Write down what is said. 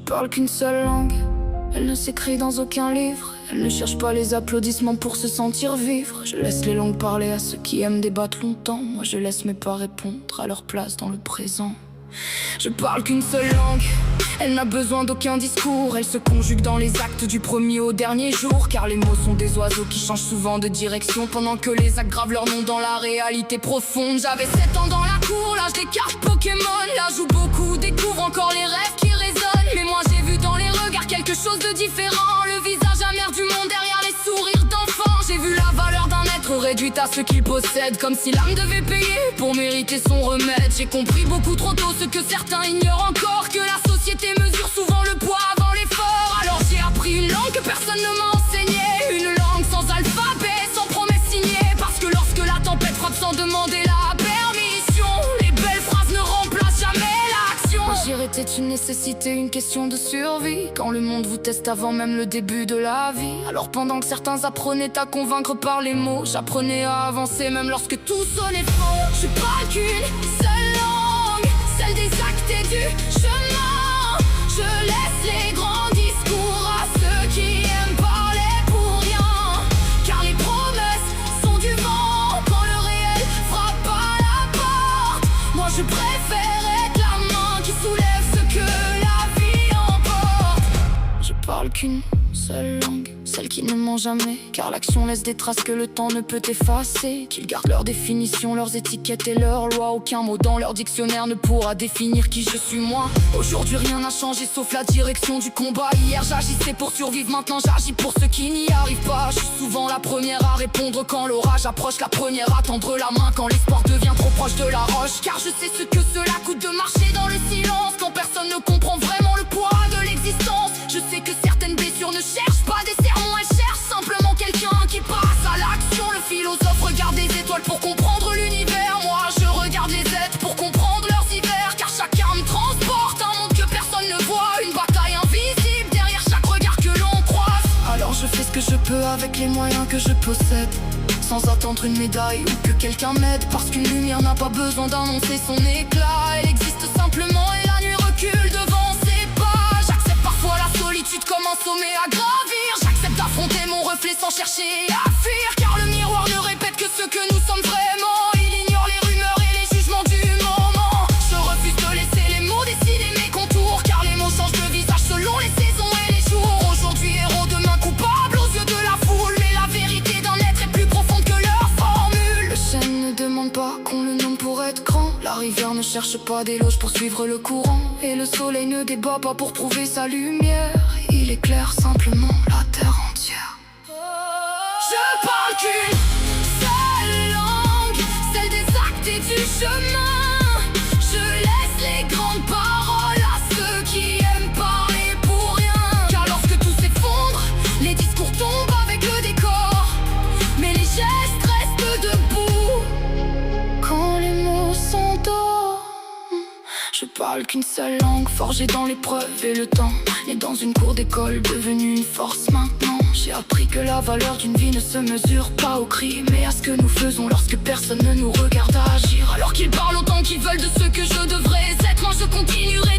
parle qu'une seule langue, elle ne s'écrit dans aucun livre. Elle ne cherche pas les applaudissements pour se sentir vivre. Je laisse les langues parler à ceux qui aiment débattre longtemps. Moi je laisse mes pas répondre à leur place dans le présent. Je parle qu'une seule langue, elle n'a besoin d'aucun discours. Elle se conjugue dans les actes du premier au dernier jour. Car les mots sont des oiseaux qui changent souvent de direction, pendant que les actes gravent leur nom dans la réalité profonde. J'avais 7 ans dans la cour, l'âge des cartes Pokémon. Là joue beaucoup, découvre encore les rêves qui résonnent. Mais moi j'ai vu dans les regards quelque chose de différent. Le visage amer du monde derrière les sourires d'enfants. J'ai vu la valeur d'un être réduite à ce qu'il possède, comme si l'âme devait payer pour mériter son remède. J'ai compris beaucoup trop tôt ce que certains ignorent encore, que la société mesure souvent le poids avant l'effort. Alors j'ai appris une langue que personne ne m'a enseignée, une langue sans alphabet, sans promesse signée. Parce que lorsque la tempête frappe sans demander la permission, les belles phrases ne remplacent jamais l'action. Agir était une nécessité, une question de survie, quand le monde vous teste avant même le début de la vie. Alors pendant que certains apprenaient à convaincre par les mots, j'apprenais à avancer même lorsque tout sonnait faux. Je parle qu'une seule langue, celle des actes et du chemin. Je laisse les grands discours à ceux qui aiment parler pour rien. Car les promesses sont du vent quand le réel frappe à la porte. Moi je préfère être la main qui soulève ce que la vie emporte. Je parle qu'une seule langue, celle qui ne ment jamais, car l'action laisse des traces que le temps ne peut effacer. Qu'ils gardent leurs définitions, leurs étiquettes et leurs lois. Aucun mot dans leur dictionnaire ne pourra définir qui je suis moi. Aujourd'hui rien n'a changé sauf la direction du combat. Hier j'agissais pour survivre, maintenant j'agis pour ceux qui n'y arrivent pas. Je suis souvent la première à répondre quand l'orage approche, la première à tendre la main quand l'espoir devient trop proche de la roche. Car je sais ce que cela coûte de marcher dans le silence, quand personne ne comprend vraiment le poids de l'existence. Je sais que certaines blessures ne cherchent pas des sermons, elles cherchent simplement quelqu'un qui passe à l'action. Le philosophe regarde les étoiles pour comprendre l'univers. Moi je regarde les êtres pour comprendre leurs hivers. Car chacun me transporte un monde que personne ne voit, une bataille invisible derrière chaque regard que l'on croise. Alors je fais ce que je peux avec les moyens que je possède, sans attendre une médaille ou que quelqu'un m'aide. Parce qu'une lumière n'a pas besoin d'annoncer son éclat, elle existe simplement et la nuit recule devant ses pas. J'accepte parfois la solitude comme un sommet à gravir. J'accepte d'affronter mon reflet sans chercher à fuir. Car le miroir ne répète que ce que nous sommes vraiment. Il ignore les rumeurs et les jugements du moment. Je refuse de laisser les mots décider mes contours, car les mots changent de visage selon les saisons et les jours. Aujourd'hui héros, demain coupable aux yeux de la foule. Mais la vérité d'un être est plus profonde que leur formule. Le chêne ne demande pas qu'on le nomme pour être grand. La rivière ne cherche pas d'éloges pour suivre le courant. Et le soleil ne débat pas pour prouver sa lumière. Il éclaire simplement la terre entière. Je parle qu'une seule langue, celle des actes et du chemin. Je laisse les grandes paroles à ceux qui aiment parler pour rien. Car lorsque tout s'effondre, les discours tombent avec le décor, mais les gestes restent debout quand les mots s'endorment. Je parle qu'une seule langue, forgée dans l'épreuve et le temps, née dans une cour d'école, devenue une force maintenant. J'ai appris que la valeur d'une vie ne se mesure pas au cri, mais à ce que nous faisons lorsque personne ne nous regarde agir. Alors qu'ils parlent autant qu'ils veulent de ce que je devrais être, moi je continuerai